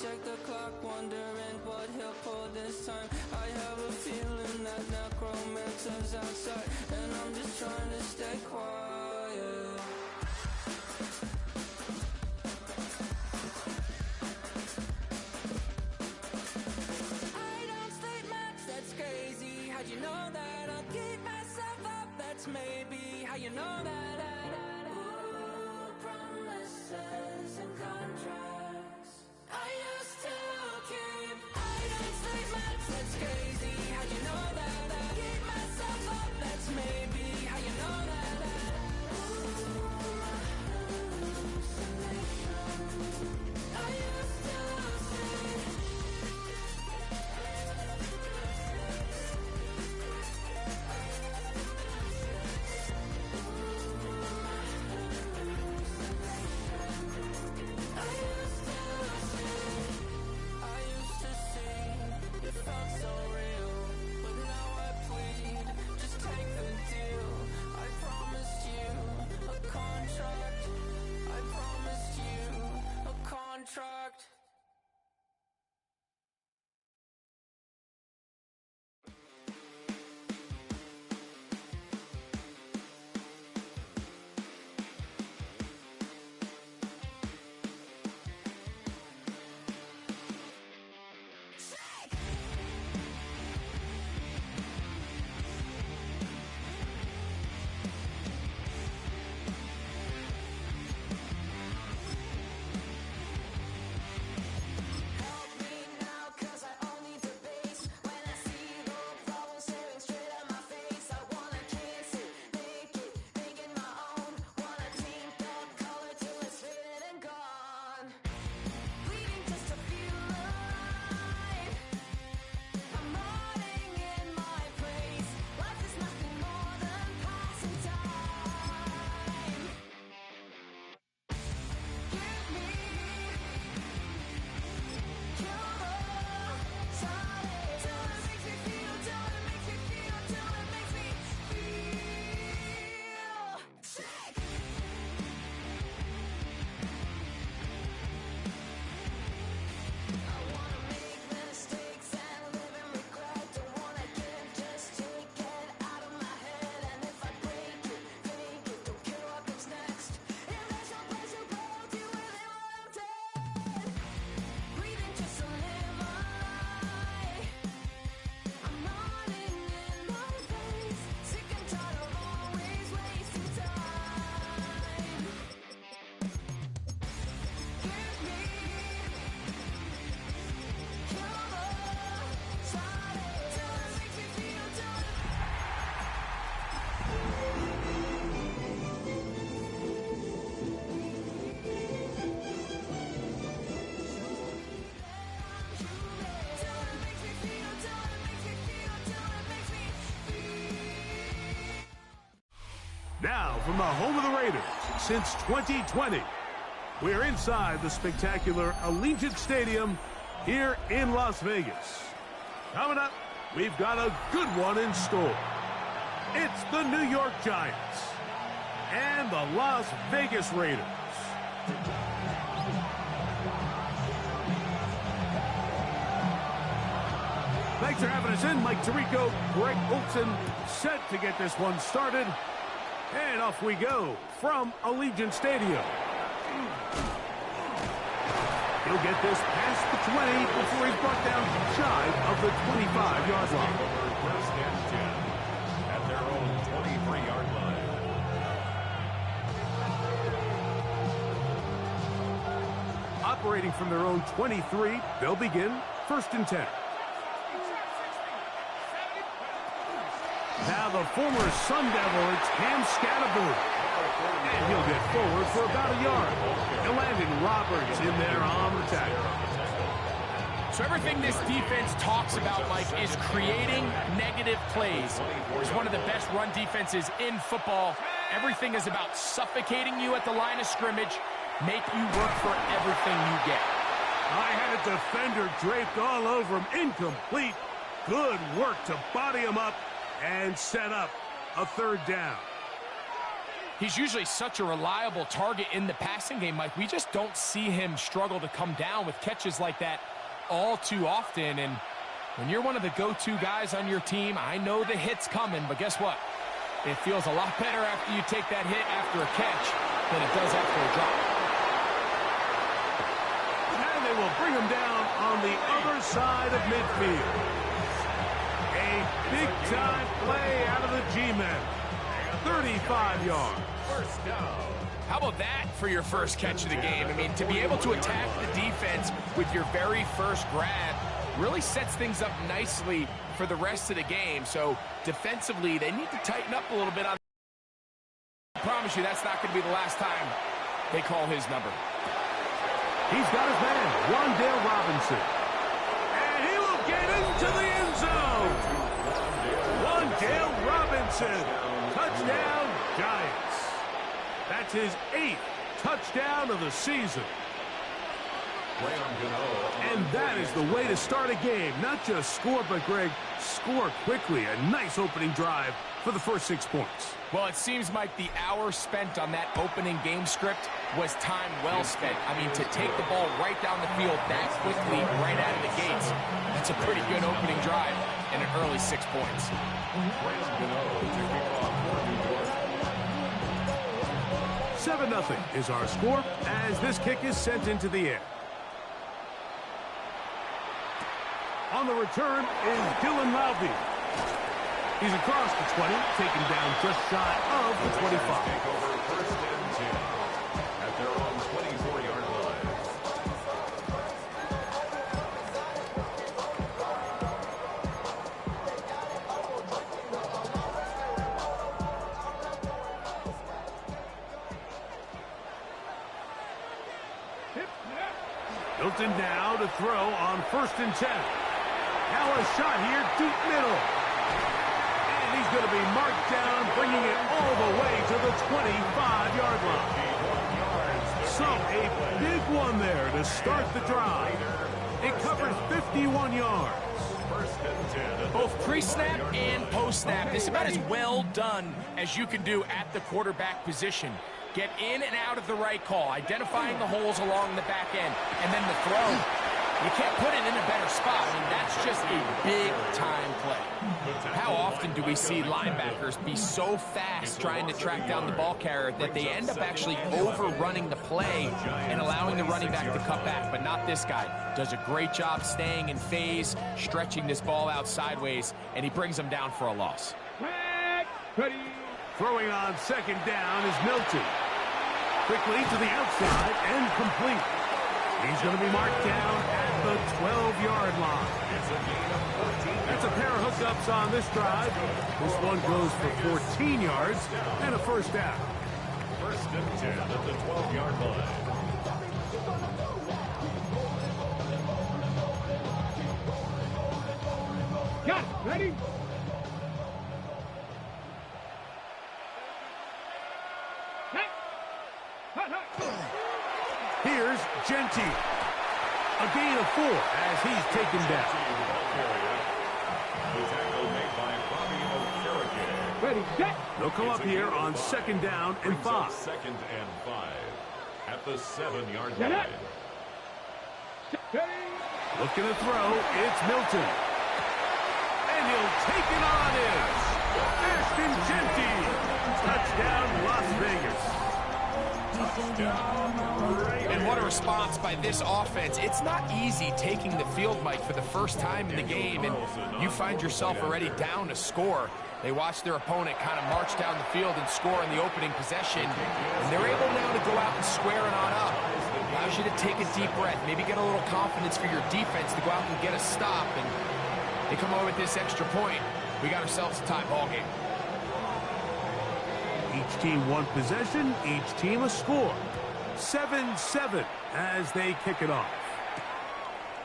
check the clock, wondering what he'll pull this time. I have a feeling that necromancer's outside, and I'm just trying to stay quiet. I don't sleep much, that's crazy. How'd you know that? I'll keep myself up, that's maybe how you know that. Ooh, promises and contracts I used to keep. I don't sleep much, that's crazy. How'd you know that? I keep myself up, that's maybe how you know that. Ooh, hallucination I used to see. Contract. Now, from the home of the Raiders since 2020, we're inside the spectacular Allegiant Stadium here in Las Vegas. Coming up, we've got a good one in store. It's the New York Giants and the Las Vegas Raiders. Thanks for having us in. Mike Tirico, Greg Olson, set to get this one started. And off we go from Allegiant Stadium. He'll get this past the 20 before he's brought down shy of the 25-yard line. First and 10 at their own 23-yard line. Operating from their own 23, they'll begin first and 10. Now the former Sun Devil, it's Cam Scatterboom. And he'll get forward for about a yard. And Landon Roberts in there on the tackle. So everything this defense talks about, Mike, is creating negative plays. It's one of the best run defenses in football. Everything is about suffocating you at the line of scrimmage, make you work for everything you get. I had a defender draped all over him. Incomplete. Good work to body him up and set up a third down. He's usually such a reliable target in the passing game, Mike. We just don't see him struggle to come down with catches like that all too often. And when you're one of the go-to guys on your team, I know the hit's coming, but guess what? It feels a lot better after you take that hit after a catch than it does after a drop. And they will bring him down on the other side of midfield. A big-time play out of the G-men. 35 yards. First down. How about that for your first catch of the game? I mean, to be able to attack the defense with your very first grab really sets things up nicely for the rest of the game. So defensively, they need to tighten up a little bit on. I promise you that's not going to be the last time they call his number. He's got his man, Wan'Dale Robinson. And he will get into the end zone. Wan'Dale Robinson. Touchdown, Giants. That's his 8th touchdown of the season. And that is the way to start a game. Not just score, but, Greg, score quickly. A nice opening drive for the first 6 points. Well, it seems like the hour spent on that opening game script was time well spent. I mean, to take the ball right down the field that quickly, right out of the gates, that's a pretty good opening drive and an early 6 points. 7-0 is our score as this kick is sent into the air. On the return is Dylan Mulvey. He's across the 20, taken down just shy of the 25. Take over first and 10 at their own 24-yard line. Milton now to throw on first and 10. Now a shot here, deep middle. And he's going to be marked down, bringing it all the way to the 25-yard line. So a big one there to start the drive. It covers 51 yards. First and 10. Both pre-snap and post-snap, this is about as well done as you can do at the quarterback position. Get in and out of the right call, identifying the holes along the back end, and then the throw. You can't put it in a better spot. I mean, that's just a big-time play. How often do we see linebackers be so fast trying to track down the ball carrier that they end up actually overrunning the play and allowing the running back to cut back? But not this guy. Does a great job staying in phase, stretching this ball out sideways, and he brings them down for a loss. Throwing on second down is Milton. Quickly to the outside and complete. He's going to be marked down at the 12-yard line. That's a pair of hookups on this drive. This one goes for 14 yards and a first down. First and 10 at the 12-yard line. Got it. Ready? Here's Genty. A gain of 4 as he's taken down. The tackle made by Bobby Okereke. Ready, set. They'll come up here on second down and 5. Second and 5 at the 7-yard line. Looking to throw, it's Milton. And he'll take it on in. Ashton Genty. Touchdown, Las Vegas. And what a response by this offense. It's not easy taking the field, Mike, for the first time in the game, and you find yourself already down a score. They watch their opponent kind of march down the field and score in the opening possession, and they're able now to go out and square it on up. Allows you to take a deep breath, maybe get a little confidence for your defense to go out and get a stop, and they come away with this extra point. We got ourselves a tie ball game. Each team one possession, each team a score. 7-7 as they kick it off.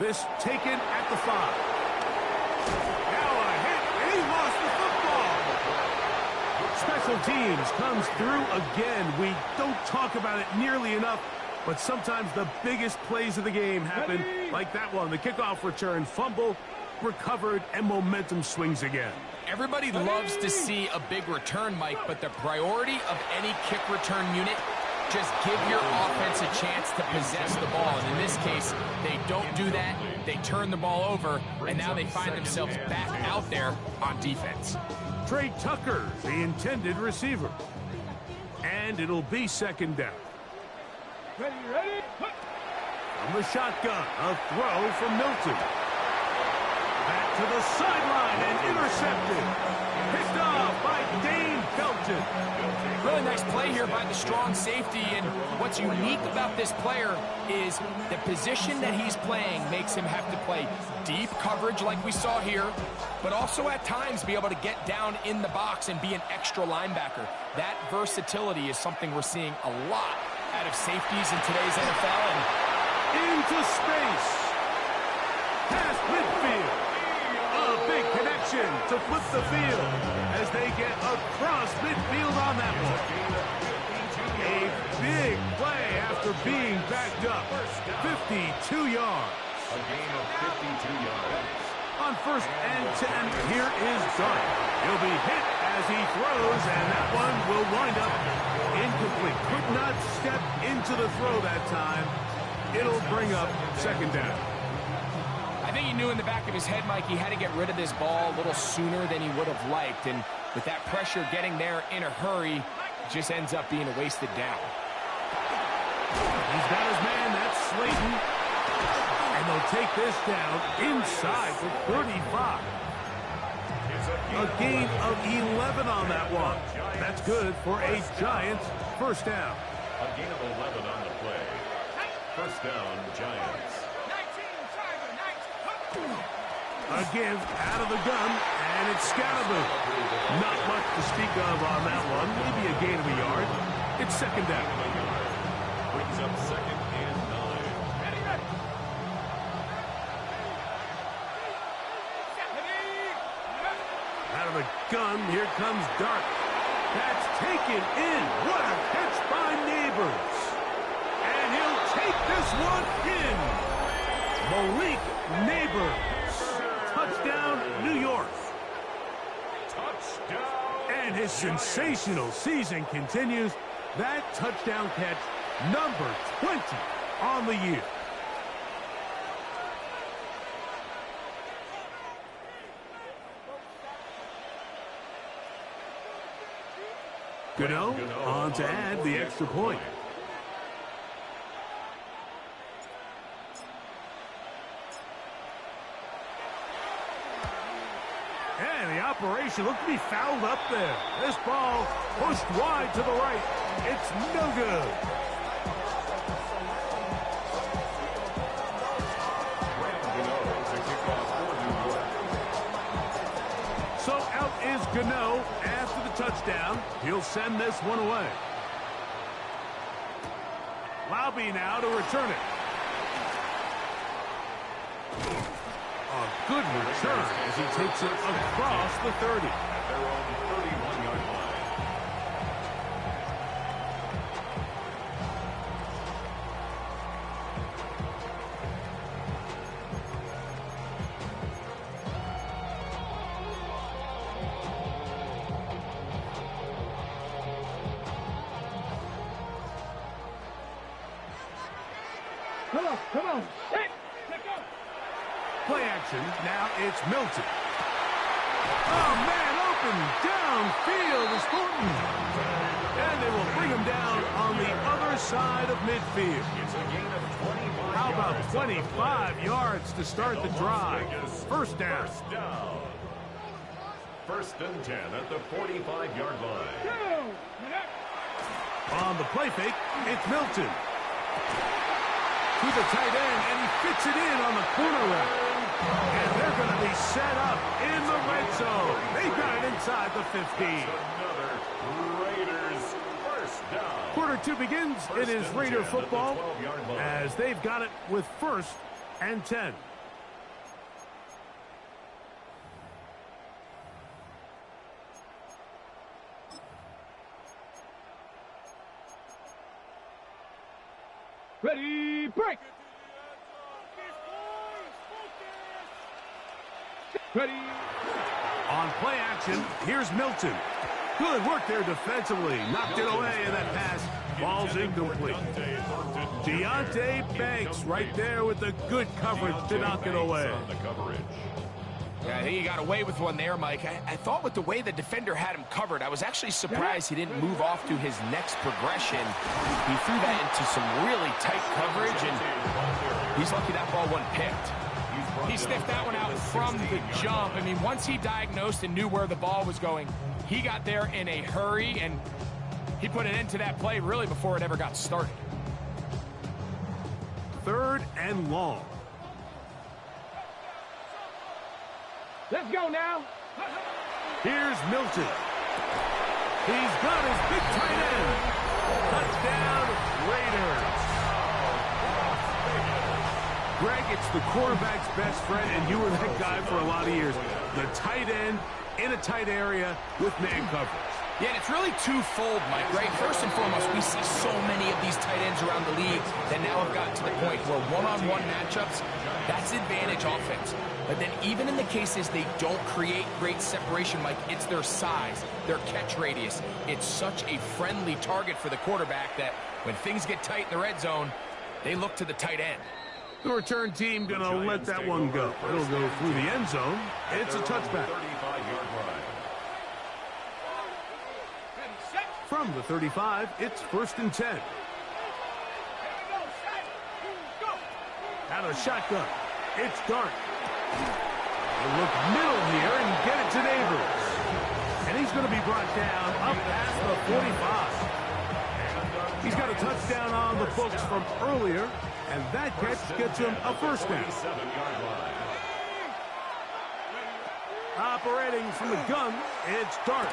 This taken at the 5. Now a hit, and he lost the football. Special teams comes through again. We don't talk about it nearly enough, but sometimes the biggest plays of the game happen like that one. The kickoff return, fumble, recovered, and momentum swings again. Everybody loves to see a big return, Mike, but the priority of any kick return unit, just give your offense a chance to possess the ball. And in this case, they don't do that. They turn the ball over, and now they find themselves back out there on defense. Trey Tucker, the intended receiver. And it'll be second down. Ready. From the shotgun, a throw from Milton. Back to the sideline and intercepted. Picked off by Dane Felton. Really nice play here by the strong safety, and what's unique about this player is the position that he's playing makes him have to play deep coverage like we saw here, but also at times be able to get down in the box and be an extra linebacker. That versatility is something we're seeing a lot out of safeties in today's NFL. And into space. Past midfield. A big connection to flip the field as they get across midfield on that one. A big play after being backed up. 52 yards. A gain of 52 yards. On first and 10, here is Dart. He'll be hit as he throws, and that one will wind up incomplete. Could not step into the throw that time. It'll bring up second down. I think he knew in the back of his head, Mike, he had to get rid of this ball a little sooner than he would have liked. And with that pressure getting there in a hurry, it just ends up being a wasted down. He's got his man, that's Slayton. And they'll take this down inside the 35. A gain of 11 on that one. That's good for a Giants first down. A gain of 11 on the play. First down, Giants. Again, out of the gun, and it's Scatterbo. Not much to speak of on that one. Maybe a gain of a yard. It's second down. Brings up second and 9. Out of the gun, here comes Dart. That's taken in. What a catch by Neighbors. And he'll take this one in. Malik Neighbors. Touchdown, New York. Touchdown. And his sensational season continues. That touchdown catch, number 20 on the year. Gano on to add the extra point. And the operation looked to be fouled up there. This ball pushed wide to the right. It's no good. So out is Gano after the touchdown. He'll send this one away. Laube now to return it. A good return as he takes it across the 30. They're on the 31-yard line. Come on. Play action. Now it's Milton. Oh, man, open downfield is Thornton. And they will bring him down on the other side of midfield. It's a gain of 25 How about yards. 25 yards to start the drive? First down. First down. First and 10 at the 45-yard line. On the play fake, it's Milton. To the tight end, and he fits it in on the corner route. And they're going to be set up in the red zone. They've got it inside the 15. Another Raiders first down. Quarter two begins. It is Raider 10 at the football 12-yard line. as they've got it with first and 10. Ready, break. Ready. On play action, here's Milton. Good work there defensively. Knocked it away, and that pass falls incomplete. Deonte Banks right there with the good coverage to knock it away. Yeah, I think he got away with one there, Mike. I thought with the way the defender had him covered, I was actually surprised he didn't move off to his next progression. He threw that into some really tight coverage, and he's lucky that ball wasn't picked. He sniffed that one out from the jump. I mean, once he diagnosed and knew where the ball was going, he got there in a hurry, and he put an end to that play really before it ever got started. 3rd and long. Let's go now. Here's Milton. He's got his big tight end. Touchdown, Raiders. Greg, it's the quarterback's best friend, and you were that guy for a lot of years. The tight end in a tight area with man coverage. Yeah, and it's really twofold, Mike, right? First and foremost, we see so many of these tight ends around the league that now have gotten to the point where one-on-one matchups, that's advantage offense. But then even in the cases they don't create great separation, Mike, it's their size, their catch radius. It's such a friendly target for the quarterback that when things get tight in the red zone, they look to the tight end. The return team going to let that one go. It'll go through the end zone. It's a touchback. From the 35, it's 1st and 10. Out of shotgun, it's Dart. They'll look middle here and get it to Neighbors. And he's going to be brought down up past the 45. He's got a touchdown on the books from earlier, and that catch gets him a 1st down. Operating from the gun, it's Dart.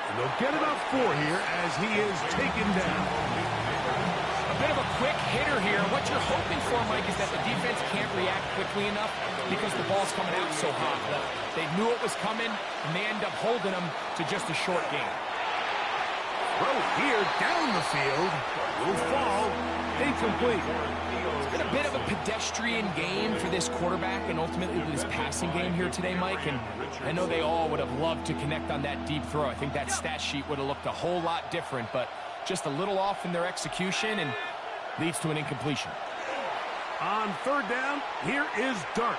And they'll get about 4 here as he is taken down. A bit of a quick hitter here. What you're hoping for, Mike, is that the defense can't react quickly enough because the ball's coming out so hot. They knew it was coming, and they end up holding them to just a short game. Throw here down the field. Will fall. Incomplete. It's been a bit of a pedestrian game for this quarterback and ultimately this passing game here today, Mike. And I know they all would have loved to connect on that deep throw. I think that stat sheet would have looked a whole lot different, but just a little off in their execution and leads to an incompletion. On 3rd down, here is Dart.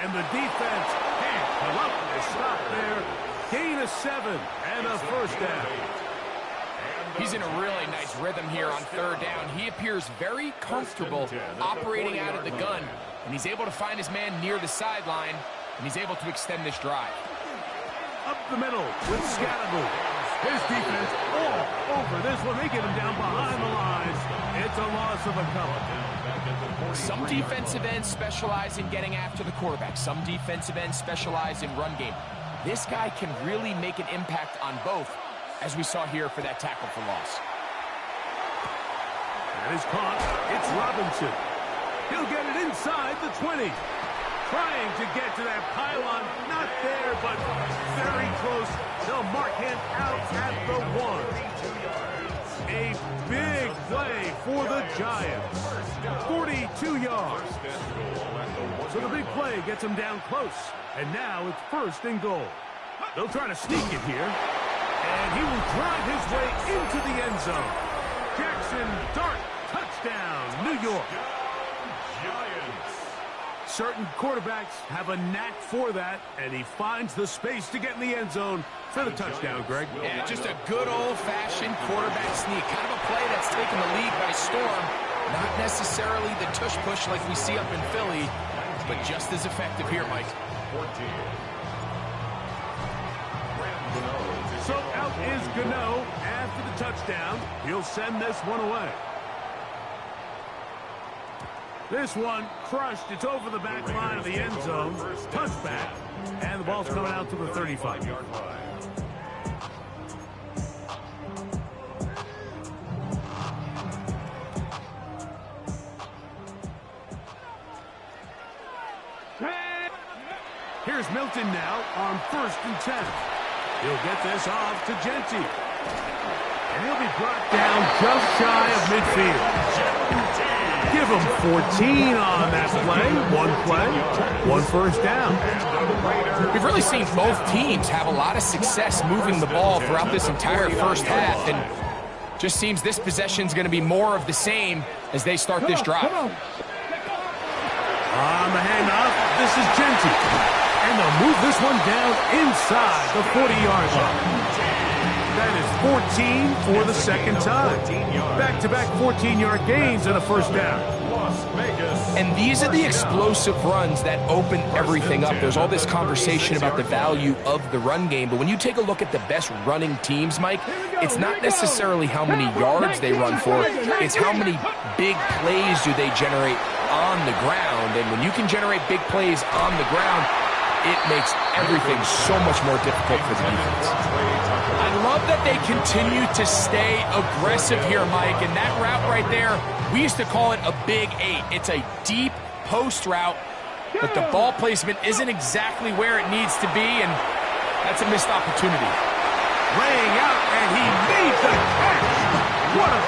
And the defense can't come up with a stop there. Gain of 7 and a 1st down. He's in a really nice rhythm here on 3rd down. He appears very comfortable operating out of the gun, and he's able to find his man near the sideline, and he's able to extend this drive. Up the middle with Scattergood. His defense all over this one. They get him down behind the lines. It's a loss of a couple. Some defensive ends specialize in getting after the quarterback. Some defensive ends specialize in run game. This guy can really make an impact on both, as we saw here for that tackle for loss. That is caught. It's Robinson. He'll get it inside the 20. Trying to get to that pylon. Not there, but very close. They'll mark him out at the 1. A big play for the Giants. 42 yards. So the big play gets him down close. And now it's 1st and goal. They'll try to sneak it here. And he will drive his way into the end zone. Jackson Dart, touchdown, New York. Certain quarterbacks have a knack for that, and he finds the space to get in the end zone for the touchdown, Greg. Yeah, just a good old-fashioned quarterback sneak. Kind of a play that's taken the league by storm. Not necessarily the tush-push like we see up in Philly, but just as effective here, Mike. So out is Gano after the touchdown. He'll send this one away. This one crushed. It's over the back line of the end zone. Touchback. And the ball's coming out to the 35-yard line. Here's Milton now on 1st and 10. He'll get this off to Genty. And he'll be brought down just shy of midfield. Give him 14 on that play, one first down. We've really seen both teams have a lot of success moving the ball throughout this entire first half, and just seems this possession's going to be more of the same as they start this drive. On the handoff, this is Genty. And they'll move this one down inside the 40-yard line. That is 14 for the second time. Back-to-back 14-yard gains and a first down. And these are the explosive runs that open everything up. There's all this conversation about the value of the run game, but when you take a look at the best running teams, Mike, it's not necessarily how many yards they run for, it's how many big plays do they generate on the ground. And when you can generate big plays on the ground, it makes everything so much more difficult for the defense. I love that they continue to stay aggressive here, Mike, and that route right there, we used to call it a big 8. It's a deep post route, but the ball placement isn't exactly where it needs to be, and that's a missed opportunity. Laying out, and he made the catch. What a